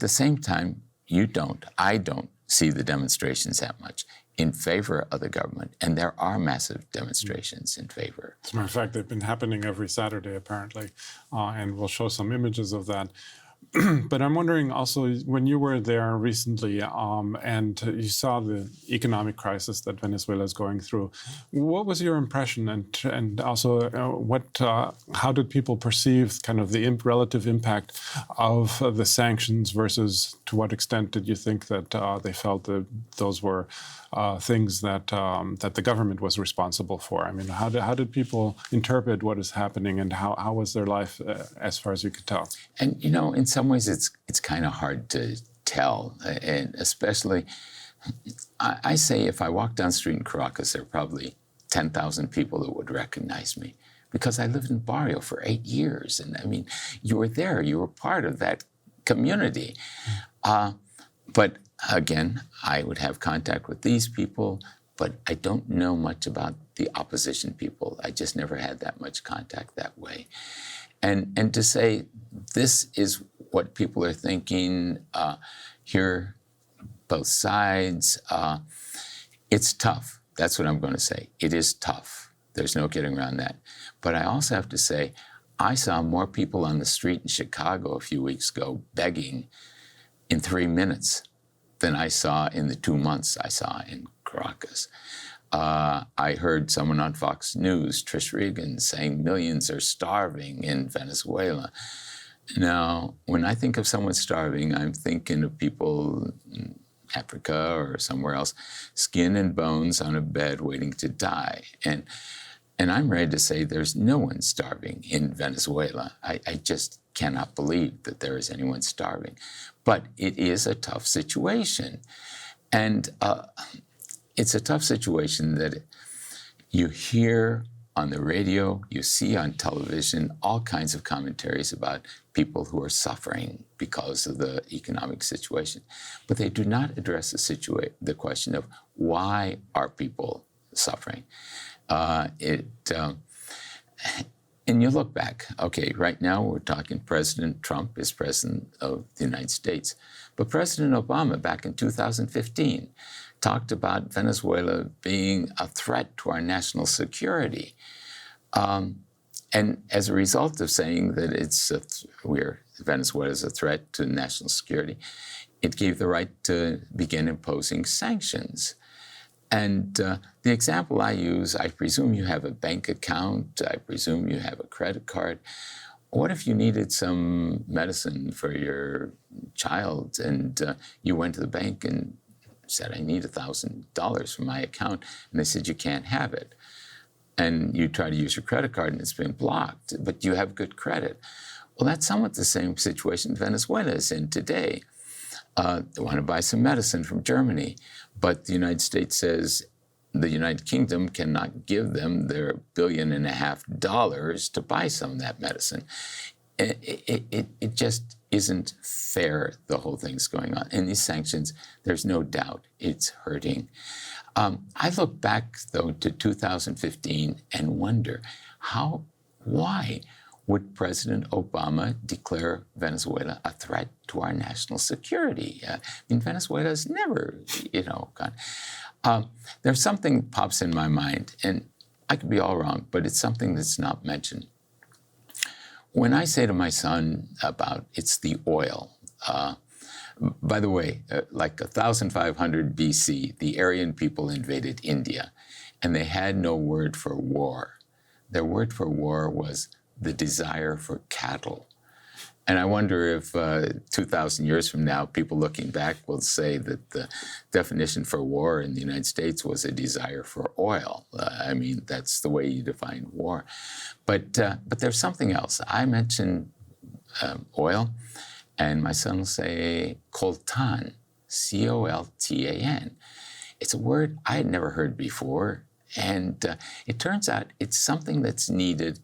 At the same time, I don't see the demonstrations that much in favor of the government, and there are massive demonstrations in favor. As a matter of fact, they've been happening every Saturday, apparently, and we'll show some images of that. But I'm wondering also, when you were there recently and you saw the economic crisis that Venezuela is going through, what was your impression? And also, how did people perceive kind of the relative impact of the sanctions versus to what extent did you think that they felt that those were things that the government was responsible for? I mean, how did people interpret what is happening, and how was their life as far as you could tell? And in some ways it's kind of hard to tell, and especially I say if I walk down the street in Caracas, there are probably 10,000 people that would recognize me because I lived in Barrio for 8 years, and I mean, you were there, you were part of that community. But again, I would have contact with these people, but I don't know much about the opposition people. I just never had that much contact that way. And to say this is what people are thinking, hear both sides, it's tough. That's what I'm going to say. It is tough. There's no getting around that. But I also have to say, I saw more people on the street in Chicago a few weeks ago begging in 3 minutes than I saw in the 2 months I saw in Caracas. I heard someone on Fox News, Trish Regan, saying millions are starving in Venezuela. Now, when I think of someone starving, I'm thinking of people in Africa or somewhere else, skin and bones on a bed waiting to die. And I'm ready to say there's no one starving in Venezuela. I just cannot believe that there is anyone starving. But it is a tough situation. And it's a tough situation that you hear on the radio, you see on television, all kinds of commentaries about people who are suffering because of the economic situation. But they do not address the question of why are people suffering. And you look back, okay, right now we're talking President Trump is president of the United States. But President Obama, back in 2015, talked about Venezuela being a threat to our national security. And as a result of saying that Venezuela is a threat to national security, it gave the right to begin imposing sanctions. And the example I use, I presume you have a bank account, I presume you have a credit card. What if you needed some medicine for your child and you went to the bank and said, I need $1,000 from my account, and they said, you can't have it. And you try to use your credit card and it's been blocked, but you have good credit. Well, that's somewhat the same situation Venezuela is in today. They want to buy some medicine from Germany, but the United States says the United Kingdom cannot give them their $1.5 billion to buy some of that medicine. It just isn't fair, the whole thing's going on. And these sanctions, there's no doubt it's hurting. I look back, though, to 2015 and wonder why would President Obama declare Venezuela a threat to our national security? I mean, Venezuela has never, gone. There's something that pops in my mind, and I could be all wrong, but it's something that's not mentioned. When I say to my son about it's the oil, by the way, like 1500 BC, the Aryan people invaded India, and they had no word for war. Their word for war was the desire for cattle. And I wonder if 2,000 years from now, people looking back will say that the definition for war in the United States was a desire for oil. I mean, that's the way you define war. But there's something else. I mentioned oil, and my son will say coltan, C-O-L-T-A-N. It's a word I had never heard before, and it turns out it's something that's needed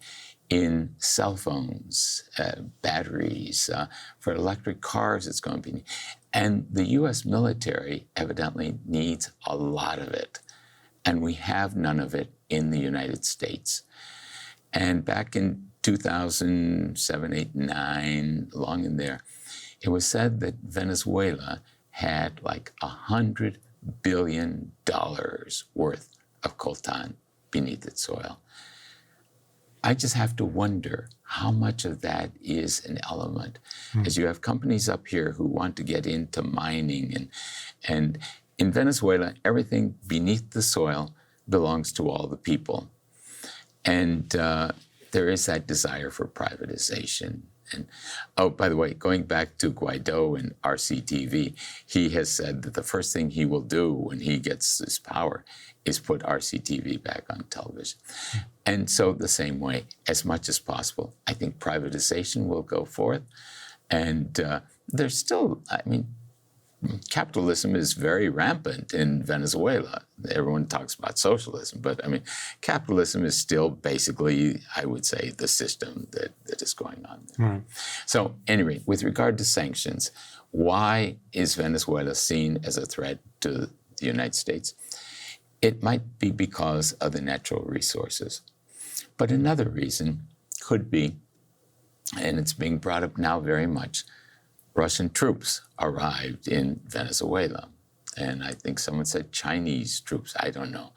in cell phones, batteries, for electric cars it's going to be. And the US military evidently needs a lot of it. And we have none of it in the United States. And back in 2007, 8, 9, along in there, it was said that Venezuela had like $100 billion worth of coltan beneath its soil. I just have to wonder how much of that is an element, as you have companies up here who want to get into mining, and in Venezuela, everything beneath the soil belongs to all the people. And there is that desire for privatization. And oh, by the way, going back to Guaidó and RCTV, he has said that the first thing he will do when he gets his power is put RCTV back on television. And so the same way, as much as possible, I think privatization will go forth. And there's still, I mean, capitalism is very rampant in Venezuela. Everyone talks about socialism, but I mean, capitalism is still basically, I would say, the system that is going on there. Right. So anyway, with regard to sanctions, why is Venezuela seen as a threat to the United States? It might be because of the natural resources. But another reason could be, and it's being brought up now very much, Russian troops arrived in Venezuela. And I think someone said Chinese troops, I don't know.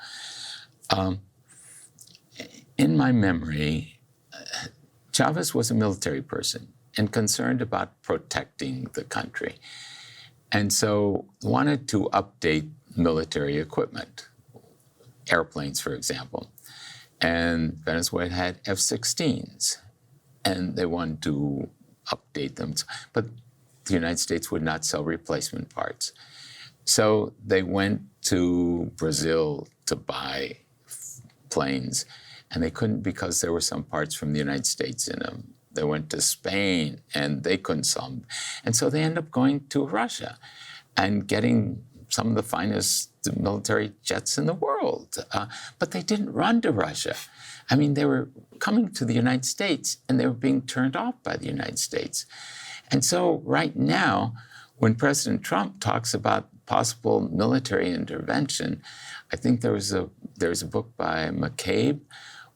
In my memory, Chavez was a military person and concerned about protecting the country. And so wanted to update military equipment, airplanes, for example. And Venezuela had F-16s, and they wanted to update them. But the United States would not sell replacement parts. So they went to Brazil to buy planes, and they couldn't because there were some parts from the United States in them. They went to Spain, and they couldn't sell them. And so they ended up going to Russia and getting some of the finest military jets in the world. But they didn't run to Russia. I mean, they were coming to the United States, and they were being turned off by the United States. And so right now, when President Trump talks about possible military intervention, I think there's a book by McCabe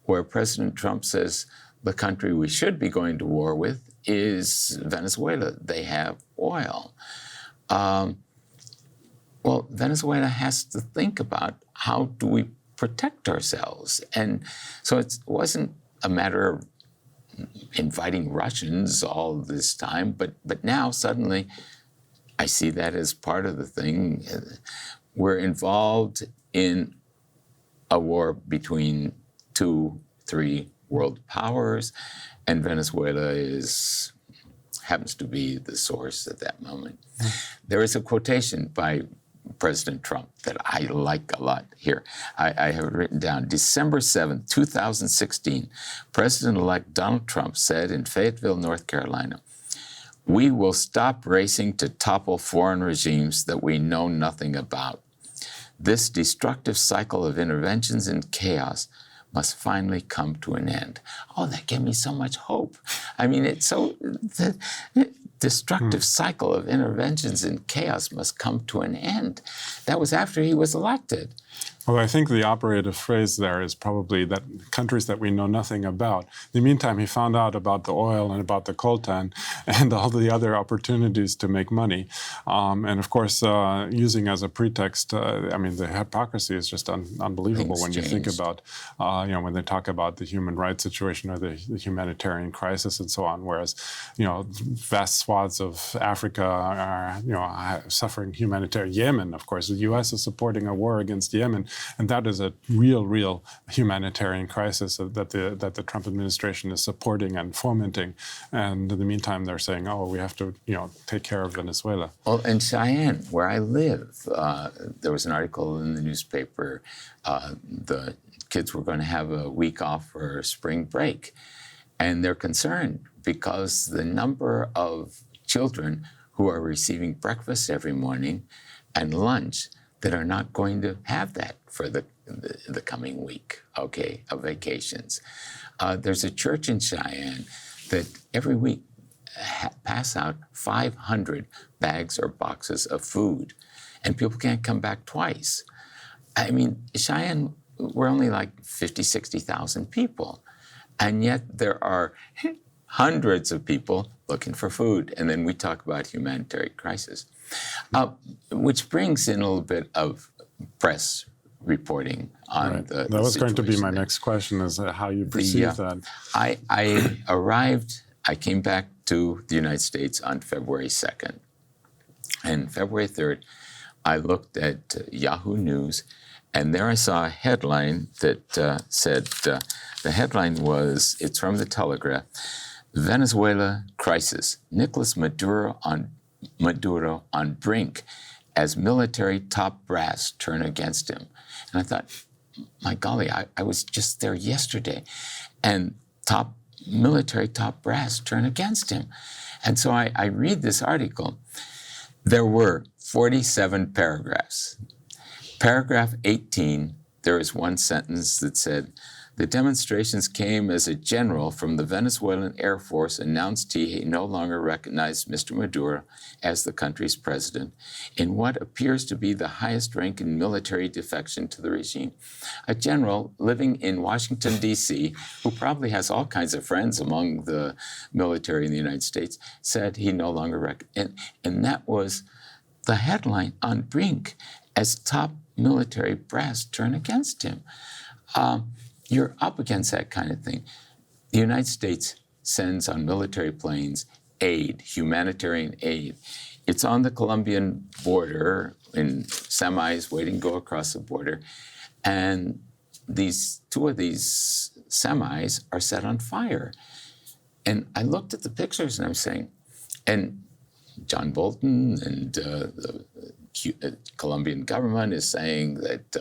where President Trump says the country we should be going to war with is Venezuela. They have oil. Well, Venezuela has to think about how do we protect ourselves. And so it wasn't a matter of inviting Russians all this time, but now suddenly I see that as part of the thing. We're involved in a war between 2-3 world powers, and Venezuela happens to be the source at that moment. There is a quotation by President Trump that I like a lot here. I have it written down. December 7th, 2016, President-elect Donald Trump said in Fayetteville, North Carolina, "We will stop racing to topple foreign regimes that we know nothing about. This destructive cycle of interventions and chaos must finally come to an end." Oh, that gave me so much hope. I mean, it's so... The destructive cycle of interventions and chaos must come to an end. That was after he was elected. Well, I think the operative phrase there is probably that countries that we know nothing about. In the meantime, he found out about the oil and about the coltan and all the other opportunities to make money. And of course, using as a pretext, I mean, the hypocrisy is just unbelievable when you think about, when they talk about the human rights situation or the humanitarian crisis and so on, whereas, vast swaths of Africa are, suffering humanitarian. Yemen, of course, the U.S. is supporting a war against Yemen. And that is a real humanitarian crisis that the Trump administration is supporting and fomenting. And in the meantime, they're saying, "Oh, we have to, take care of Venezuela." Well, in Cheyenne, where I live, there was an article in the newspaper. The kids were going to have a week off for spring break, and they're concerned because the number of children who are receiving breakfast every morning and lunch that are not going to have that for the coming week, of vacations. There's a church in Cheyenne that every week pass out 500 bags or boxes of food, and people can't come back twice. I mean, Cheyenne, we're only like 50, 60,000 people, and yet there are hundreds of people looking for food. And then we talk about humanitarian crisis, which brings in a little bit of press reporting on the That was going to be my there. next question, is how you perceive that. I came back to the United States on February 2nd. And February 3rd, I looked at Yahoo News, and there I saw a headline that said, the headline was, it's from the Telegraph, Venezuela Crisis, Nicolas Maduro on brink as military top brass turn against him. And I thought, my golly, I was just there yesterday, and military top brass turn against him. And so I read this article. There were 47 paragraphs. Paragraph 18, there is one sentence that said, the demonstrations came as a general from the Venezuelan Air Force announced he no longer recognized Mr. Maduro as the country's president in what appears to be the highest ranking military defection to the regime. A general living in Washington, D.C., who probably has all kinds of friends among the military in the United States, said he no longer recognized. And that was the headline on brink as top military brass turn against him. You're up against that kind of thing. The United States sends on military planes aid, humanitarian aid. It's on the Colombian border in semis waiting to go across the border. And two of these semis are set on fire. And I looked at the pictures and I'm saying, and John Bolton and the Colombian government is saying that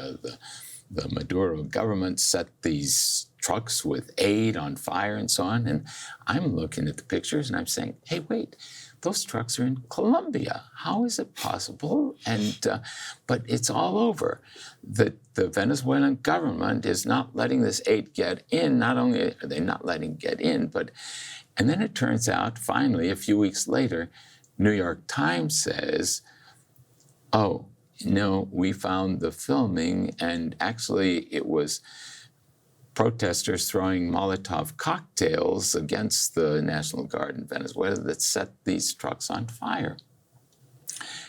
the Maduro government set these trucks with aid on fire and so on. And I'm looking at the pictures and I'm saying, hey, wait, those trucks are in Colombia. How is it possible? And but it's all over. The Venezuelan government is not letting this aid get in. Not only are they not letting it get in, and then it turns out, finally, a few weeks later, New York Times says, oh, no, we found the filming, and actually it was protesters throwing Molotov cocktails against the National Guard in Venezuela that set these trucks on fire.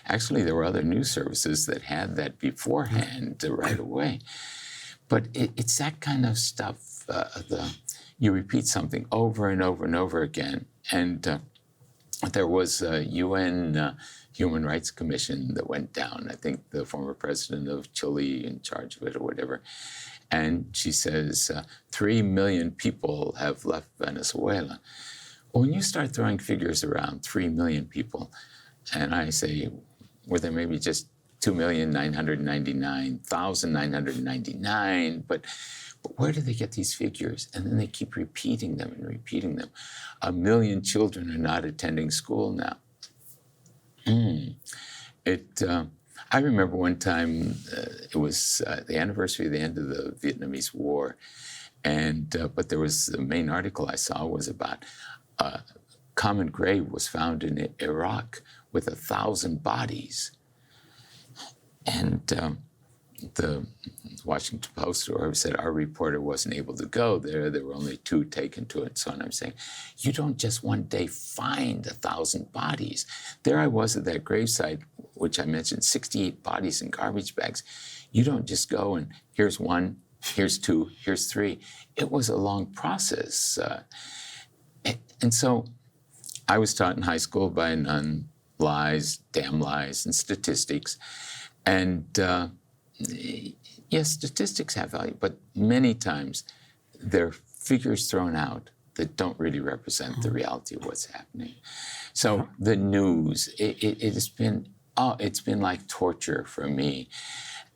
Actually, there were other news services that had that beforehand right away. But it's that kind of stuff. You repeat something over and over and over again. And there was a UN Human Rights Commission that went down. I think the former president of Chile in charge of it or whatever. And she says 3 million people have left Venezuela. Well, when you start throwing figures around, 3 million people, and I say, were there maybe just 2,999,999? But where do they get these figures? And then they keep repeating them and repeating them. 1 million children are not attending school now. I remember one time, it was the anniversary of the end of the Vietnamese War, but there was, the main article I saw was about a common grave was found in Iraq with 1,000 bodies. And the Washington Post or whoever said our reporter wasn't able to go there. There were only 2 taken to it. So I'm saying, you don't just one day find 1,000 bodies. There I was at that gravesite, which I mentioned, 68 bodies in garbage bags. You don't just go and here's 1, here's 2, here's 3. It was a long process. And so I was taught in high school by a nun, lies, damn lies, and statistics. And yes, statistics have value, but many times they're figures thrown out that don't really represent the reality of what's happening. So the news, it has been, it's been like torture for me.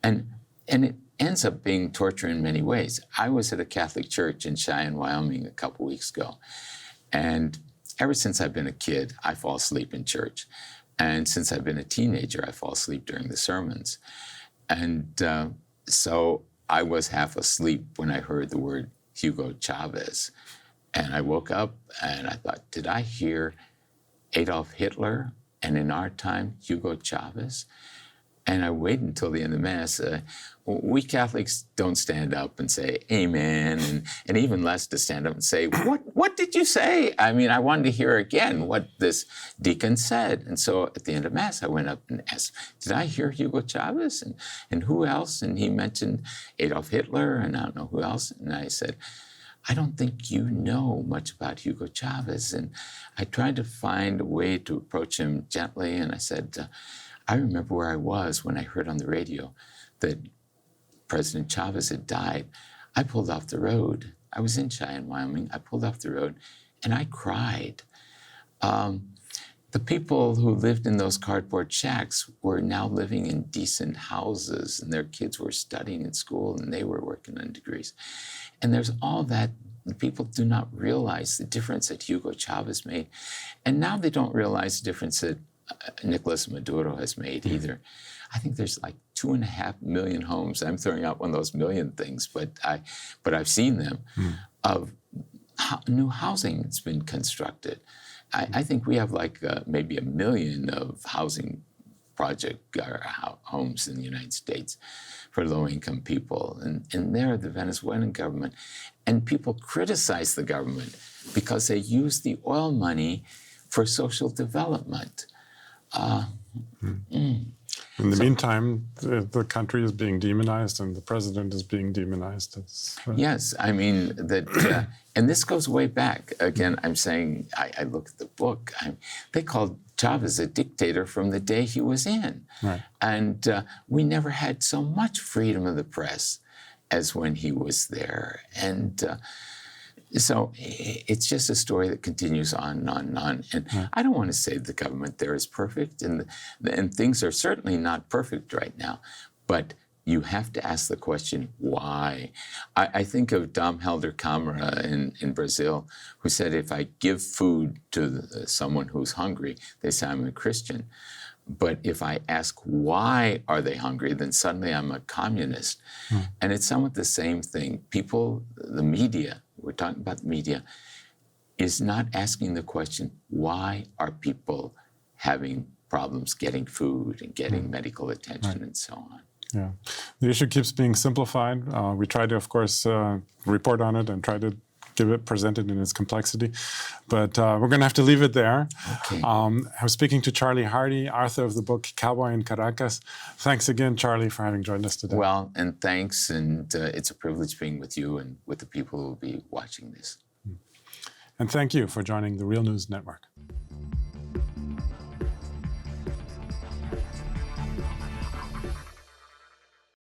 And it ends up being torture in many ways. I was at a Catholic church in Cheyenne, Wyoming a couple weeks ago. And ever since I've been a kid, I fall asleep in church. And since I've been a teenager, I fall asleep during the sermons. And so I was half asleep when I heard the word Hugo Chavez. And I woke up and I thought, did I hear Adolf Hitler? And in our time, Hugo Chavez? And I waited until the end of Mass. We Catholics don't stand up and say amen, and even less to stand up and say, what did you say? I mean, I wanted to hear again what this deacon said. And so at the end of Mass, I went up and asked, did I hear Hugo Chavez? And who else? And he mentioned Adolf Hitler, and I don't know who else. And I said, I don't think you know much about Hugo Chavez. And I tried to find a way to approach him gently, and I said, I remember where I was when I heard on the radio that President Chavez had died. I pulled off the road. I was in Cheyenne, Wyoming. I pulled off the road and I cried. The people who lived in those cardboard shacks were now living in decent houses, and their kids were studying in school and they were working on degrees. And there's all that. People do not realize the difference that Hugo Chavez made. And now they don't realize the difference that Nicolas Maduro has made either. I think there's like 2.5 million homes. I'm throwing out one of those million things, but I've seen them of new housing that's been constructed. I think we have like maybe 1 million of housing project or homes in the United States for low-income people, and they're the Venezuelan government. And people criticize the government because they use the oil money for social development. In the meantime, the country is being demonized and the president is being demonized. Yes, I mean, that, and this goes way back. Again, I'm saying, I look at the book, they called Chavez a dictator from the day he was in. Right. And we never had so much freedom of the press as when he was there. And so it's just a story that continues on and on and on. And I don't want to say the government there is perfect, and things are certainly not perfect right now, but you have to ask the question, why? I think of Dom Helder Câmara in Brazil, who said, if I give food to someone who's hungry, they say I'm a Christian. But if I ask why are they hungry, then suddenly I'm a communist. And it's somewhat the same thing. People, the media, we're talking about the media, is not asking the question, why are people having problems getting food and getting medical attention and so on? Yeah, the issue keeps being simplified. We try to, of course, report on it and try to present it in its complexity. But we're going to have to leave it there. Okay. I was speaking to Charlie Hardy, author of the book Cowboy in Caracas. Thanks again, Charlie, for having joined us today. Well, and thanks. And it's a privilege being with you and with the people who will be watching this. And thank you for joining the Real News Network.